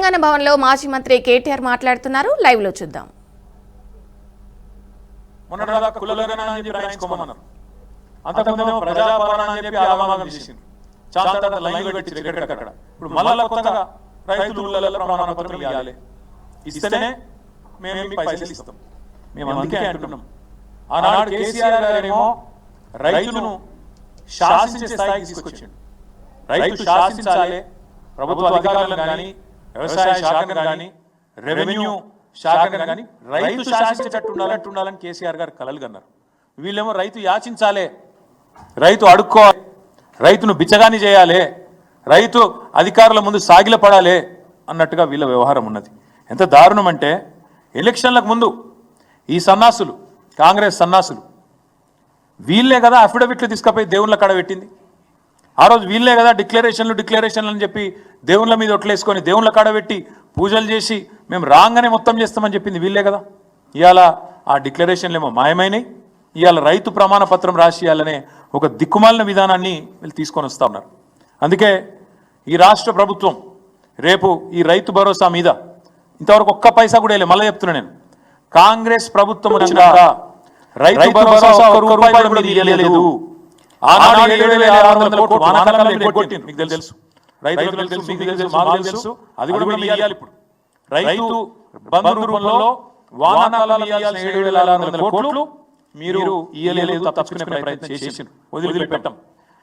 తెలంగాణ భవన్లో మాజీ మంత్రి కేటీఆర్ మాట్లాడుతున్నారు. లైవ్ లో చూద్దాం. మొన్నటిదాకా కులగణన అని చెప్పి రాయించుకోమన్నారు. అంతకుముందేమో ప్రజాపాలన అని చెప్పి ఆవామగం చేసింది. చాలా లైన్లు పెట్టి ఎక్కడికక్కడ. ఇప్పుడు మళ్ళా కొత్తగా రైతుల ప్రమాణ పత్రం ఇవ్వాలి, ఇస్తేనే మేము మీకు పైసలు ఇస్తాం. మేము అందుకే అంటున్నాం. ఆనాడు కేసీఆర్ గారేమో రైతును శాసించే స్థాయికి తీసుకొచ్చిండు. రైతు శాసించాలి, ప్రభుత్వ అధికారులను కానీ, వ్యవసాయ శాఖను కానీ, రెవెన్యూ శాఖను కానీ రైతు శాసించేటట్టు ఉండాలని కేసీఆర్ గారు కలలు కన్నారు. వీళ్ళేమో రైతు యాచించాలి, రైతు అడుక్కోవాలి, రైతును బిచ్చగాని చేయాలి, రైతు అధికారుల ముందు సాగిల పడాలి అన్నట్టుగా వీళ్ళ వ్యవహారం ఉన్నది. ఎంత దారుణం అంటే, ఎలక్షన్లకు ముందు ఈ సన్నాసులు, కాంగ్రెస్ సన్నాసులు వీళ్ళే కదా అఫిడవిట్లు తీసుకుపోయి దేవుళ్ళ కాడ పెట్టింది. ఆ రోజు వీళ్ళే కదా డిక్లరేషన్లు అని చెప్పి దేవుళ్ళ మీద ఒట్లేసుకొని దేవుళ్ళ కాడ పెట్టి పూజలు చేసి మేము రాగానే మొత్తం చేస్తామని చెప్పింది వీళ్ళే కదా. ఇవాళ ఆ డిక్లరేషన్లు ఏమో మాయమైనవి. ఇవాళ రైతు ప్రమాణ పత్రం రాసియాలనే ఒక దిక్కుమాలిన విధానాన్ని వీళ్ళు తీసుకొని వస్తూ ఉన్నారు. అందుకే ఈ రాష్ట్ర ప్రభుత్వం రేపు ఈ రైతు భరోసా మీద ఇంతవరకు ఒక్క పైసా కూడా వేయలేదు. మళ్ళీ చెప్తున్నా నేను, కాంగ్రెస్ ప్రభుత్వం వచ్చినాక రైతు భరోసా ఒక్క రూపాయి కూడా ఇవ్వలేదు. ఆనాడు 7,600 కోట్లు వానాకాలంలో ఎగ్గొట్టింది. మీకు తెలుసు, రైతులకు తెలుసు, మీకు తెలుసు, మాకు తెలుసు. అది కూడా మీరు ఇవ్వాలి. ఇప్పుడు రైతు బంధు రూపంలో వానాకాలంలో ఇవ్వాల్సిన 7,600 కోట్లు మీరు ఇవ్వలేదు, తప్పించుకునే ప్రయత్నం చేసి వదిలిపెట్టాం.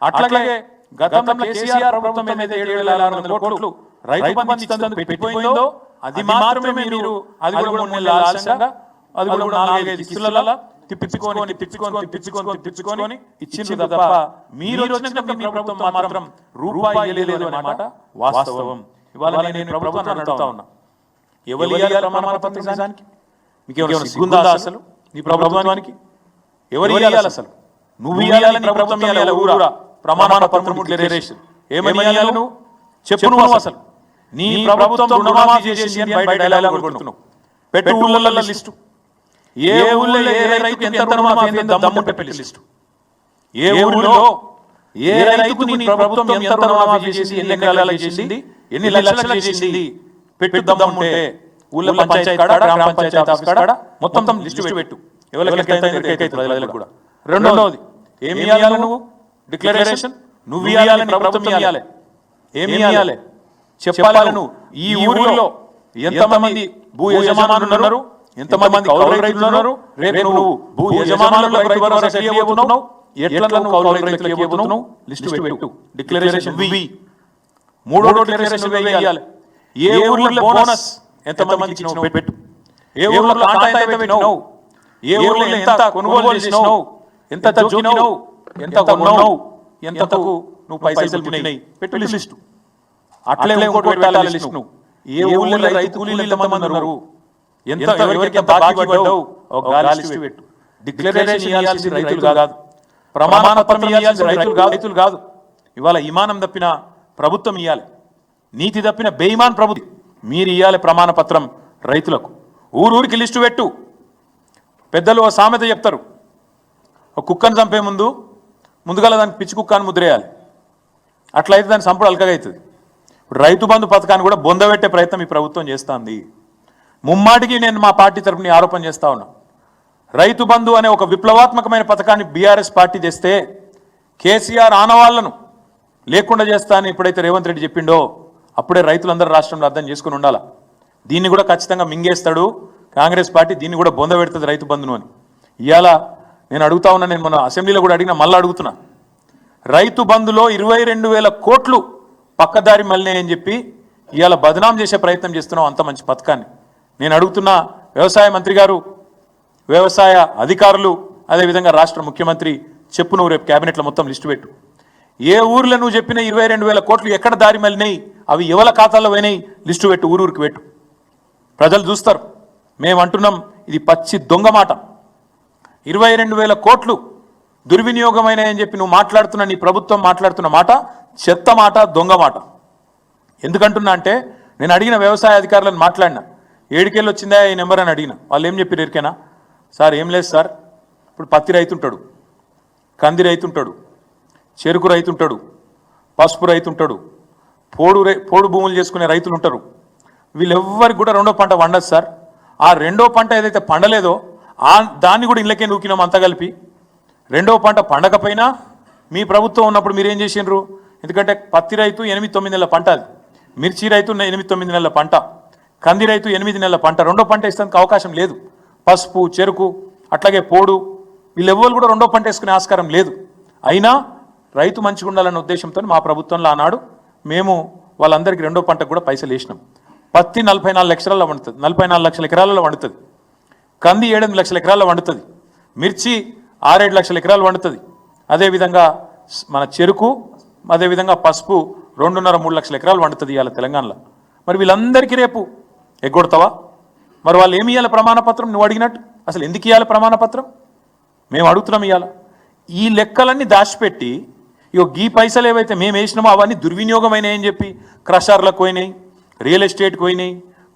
అట్లాగే గతంలో కేసీఆర్ ప్రభుత్వం ఏదైతే 7,600 కోట్లు రైతు బంధు ఇచ్చేందుకు పెట్టిపోయిందో అది మాత్రమే మీరు, అది కూడా 3 నెలల ఆలస్యంగా, అది కూడా 4-5 కిస్తులలో తిప్పించుకొని ఇచ్చింది తప్ప మీరు వచ్చిన మీ ప్రభుత్వం మాత్రం రూపాయి ఇవ్వలేదు అనే మాట వాస్తవం. ఇవాళ నేను ప్రభుత్వాన్ని అడుగుతా ఉన్నా, ఎవరు ఇవ్వాలి ప్రమాణ పత్రం నిజానికి? మీకు ఏమైనా సిగ్గుందా అసలు? నీ ప్రభుత్వానికి ఎవరు ఇవ్వాలి అసలు? నువ్వు ఇవ్వాలి, నీ ప్రభుత్వం ఇవ్వాలి. ఊరా ప్రమాణ పత్రం డిక్లరేషన్ ఏమని ఇవ్వాలి? నువ్వు చెప్పు. నువ్వు అసలు నీ ప్రభుత్వం రుణమాఫీ చేసేసి అని బయట డైలాగ్ కొడుతున్నావు. పెట్టు ఊళ్ళ లిస్టు, ఏ ఊళ్ళో ఏ రైతుకు ఎంత రుణమాఫీ అయిందో దమ్ముంటే పెళ్లి లిస్టు. ఏ ఊళ్ళో ఏ రైతుకు నీ ప్రభుత్వం ఎంత రుణమాఫీ చేసి, ఎన్ని ఎకరాలు చేసింది, ఎన్ని లక్షలు చేసింది పెట్టు దమ్ముంటే ఊళ్ళో పంచాయతీ కాడ, గ్రామ పంచాయతీ ఆఫీస్ కాడ మొత్తం లిస్టు పెట్టు. ఎవరికి కూడా. రెండవది, ఏమి ఇవ్వాలి నువ్వు? డిక్లరేషన్ నువ్వు ఇవ్వాలి, ప్రభుత్వం ఇవ్వాలి. ఏమి ఇవ్వాలి చెప్పాలి. నువ్వు ఈ ఊరిలో ఎంతమంది భూ యజమానులు ఉన్నారు, ఎంతమంది కౌలు రైతులు ఉన్నారు, రేపు నువ్వు భూ యజమానులకు రైతు భరోసా ఇవ్వబోతున్నావు, ఎట్లా నువ్వు కౌలు రైతులకు ఇవ్వబోతున్నావు లిస్టు పెట్టు. డిక్లరేషన్ మూడో డిక్లరేషన్ వేయాలి. ఏ ఊర్లో బోనస్ ఎంతమంది ఇచ్చినావు పెట్టు. ఏ ఊర్లో కాంటా ఎంత పెట్టినావు, ఏ ఊర్లో ఎంత కొనుగోలు చేసినావు, ఎంత జోకినావు, ఎంత కొన్నావు, ఎంతకు నువ్వు పైసలు తిన్నాయి పెట్టు లిస్టు. అట్లే ఇంకోటి పెట్టాలి లిస్టు. నువ్వు ఏ ఊర్లో రైతు కూలీలు ఎంతమంది ఉన్నారు, ఎంత ఎవరికి ఎంత బాకీ పడ్డావు ఒక లిస్టు పెట్టు. డిక్లరేషన్ ఇవ్వాల్సింది రైతులు కాదు, ప్రమాణ పత్రం ఇవ్వాల్సింది రైతులు కాదు. ఇవాళ ఇమానం తప్పిన ప్రభుత్వం ఇవ్వాలి, నీతి తప్పిన బేయిమాన్ ప్రభుత్వం. మీరు ఇవ్వాలి ప్రమాణ పత్రం రైతులకు. ఊరికి లిస్టు పెట్టు. పెద్దలు ఓ సామెత చెప్తారు, ఒక కుక్కను చంపే ముందుగా దానికి పిచ్చి కుక్క అని ముద్రేయాలి. అట్లయితే దాని సంపూడు అల్కగా అవుతుంది. రైతు బంధు పథకాన్ని కూడా బొందబెట్టే ప్రయత్నం ఈ ప్రభుత్వం చేస్తుంది. ముమ్మాటికి నేను మా పార్టీ తరఫున ఆరోపణ చేస్తా ఉన్నా. రైతు బంధు అనే ఒక విప్లవాత్మకమైన పథకాన్ని బీఆర్ఎస్ పార్టీ చేస్తే కేసీఆర్ ఆనవాళ్లను లేకుండా చేస్తా అని ఎప్పుడైతే రేవంత్ రెడ్డి చెప్పిండో అప్పుడే రైతులందరూ రాష్ట్రంలో అర్థం చేసుకుని ఉండాలా. దీన్ని కూడా ఖచ్చితంగా మింగేస్తాడు కాంగ్రెస్ పార్టీ, దీన్ని కూడా బొందబెడుతుంది రైతు బంధును అని. ఇవాళ నేను అడుగుతా ఉన్నా, నేను మన అసెంబ్లీలో కూడా అడిగినా, మళ్ళీ అడుగుతున్నా, రైతు బంధులో 22,000 కోట్లు పక్కదారి మళ్ళీ అని చెప్పి ఇవాళ బదనాం చేసే ప్రయత్నం చేస్తున్నాం అంత మంచి పథకాన్ని. నేను అడుగుతున్నా, వ్యవసాయ మంత్రి గారు, వ్యవసాయ అధికారులు, అదేవిధంగా రాష్ట్ర ముఖ్యమంత్రి చెప్పు, నువ్వు రేపు క్యాబినెట్లో మొత్తం లిస్టు పెట్టు. ఏ ఊర్లో నువ్వు చెప్పిన 22,000 కోట్లు ఎక్కడ దారి మళ్ళినాయి, అవి ఎవరి ఖాతాలో పోయినాయి లిస్టు పెట్టు, ఊరికి పెట్టు. ప్రజలు చూస్తారు. మేము అంటున్నాం, ఇది పచ్చి దొంగ మాట. 22,000 కోట్లు దుర్వినియోగమైనాయని చెప్పి నువ్వు మాట్లాడుతున్న, నీ ప్రభుత్వం మాట్లాడుతున్న మాట చెత్త మాట, దొంగ మాట. ఎందుకంటున్నా అంటే, నేను అడిగిన వ్యవసాయ అధికారులను మాట్లాడినా, 7 వచ్చిందా ఈ నెంబర్ అని అడిగిన. వాళ్ళు ఏం చెప్పారు ఎరికేనా? సార్ ఏం లేదు సార్, ఇప్పుడు పత్తి రైతుంటాడు, కంది రైతుంటాడు, చెరుకు రైతుంటాడు, పసుపు రైతుంటాడు, పోడు భూములు చేసుకునే రైతులు ఉంటారు, వీళ్ళెవ్వరికి కూడా రెండో పంట పండదు సార్. ఆ రెండో పంట ఏదైతే పండలేదో దాన్ని కూడా ఇళ్ళకే నూకినాం అంతా కలిపి. రెండో పంట పండకపోయినా మీ ప్రభుత్వం ఉన్నప్పుడు మీరేం చేసిండ్రు? ఎందుకంటే పత్తి రైతు 8-9 నెలల పంట, అది మిర్చి రైతు 8-9 నెలల పంట, కంది రైతు 8 నెలల పంట. రెండో పంట వేసేందుకు అవకాశం లేదు. పసుపు, చెరుకు, అట్లాగే పోడు, వీళ్ళెవ్వరు కూడా రెండో పంట వేసుకునే ఆస్కారం లేదు. అయినా రైతు మంచిగా ఉండాలన్న ఉద్దేశంతో మా ప్రభుత్వంలో ఆనాడు మేము వాళ్ళందరికీ రెండో పంటకు కూడా పైసలు వేసినాం. పత్తి 44 లక్షలలో వండుతుంది, 44 లక్షల ఎకరాలలో వండుతుంది. కంది 7-8 లక్షల ఎకరాల్లో వండుతుంది. మిర్చి 6-7 లక్షల ఎకరాలు వండుతుంది. అదేవిధంగా మన చెరుకు, అదేవిధంగా పసుపు 2.5-3 లక్షల ఎకరాలు వండుతుంది ఇవాళ తెలంగాణలో. మరి వీళ్ళందరికీ రేపు ఎగ్గొడతావా? మరి వాళ్ళు ఏమి ఇవ్వాలి ప్రమాణపత్రం? నువ్వు అడిగినట్టు అసలు ఎందుకు ఇవ్వాలి ప్రమాణపత్రం? మేము అడుగుతున్నాం ఇవాళ. ఈ లెక్కలన్నీ దాచిపెట్టి ఈ పైసలు ఏవైతే మేము వేసినామో అవన్నీ దుర్వినియోగమైనాయని చెప్పి క్రషర్లకు పోయినాయి, రియల్ ఎస్టేట్కి పోయినాయి,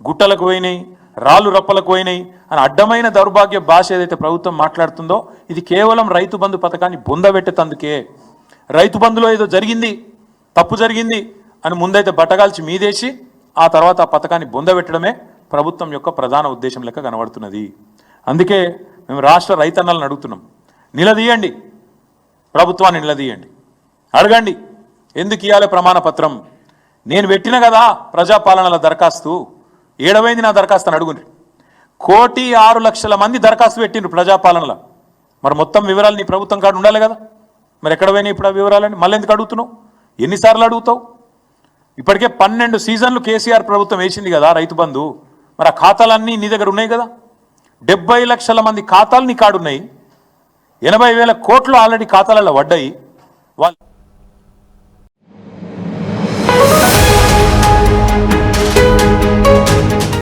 గుట్టలకు పోయినాయి, రాళ్ళు రప్పలకు పోయినాయి అని అడ్డమైన దౌర్భాగ్య భాష ఏదైతే ప్రభుత్వం మాట్లాడుతుందో ఇది కేవలం రైతు బంధు పథకాన్ని బొందబెట్టేందుకే. రైతు బంధులో ఏదో జరిగింది, తప్పు జరిగింది అని ముందైతే బట్టగాల్చి మీదేసి ఆ తర్వాత ఆ పథకాన్ని బొందబెట్టడమే ప్రభుత్వం యొక్క ప్రధాన ఉద్దేశం లెక్క కనబడుతున్నది. అందుకే మేము రాష్ట్ర రైతన్నలను అడుగుతున్నాం, నిలదీయండి, ప్రభుత్వాన్ని నిలదీయండి, అడగండి ఎందుకు ఇవ్వాలి ప్రమాణపత్రం. నేను పెట్టిన కదా ప్రజాపాలనల దరఖాస్తు, ఏడవైంది నా దరఖాస్తు అని అడుగుండ్రి. 1,06,00,000 మంది దరఖాస్తు పెట్టిండ్రు ప్రజాపాలనలో. మరి మొత్తం వివరాలు నీ ప్రభుత్వం కాడ ఉండాలి కదా. మరి ఎక్కడ పోయినాయి ఇప్పుడు ఆ వివరాలని? మళ్ళీ ఎందుకు అడుగుతున్నావు? ఎన్నిసార్లు అడుగుతావు? ఇప్పటికే 12 సీజన్లు కేసీఆర్ ప్రభుత్వం వేసింది కదా రైతు బంధు. మరి ఆ ఖాతాలన్నీ నీ దగ్గర ఉన్నాయి కదా. 70 లక్షల మంది ఖాతాలు నీ కాడున్నాయి. 80,000 కోట్లు ఆల్రెడీ ఖాతాలలో పడ్డాయి. వాళ్ళు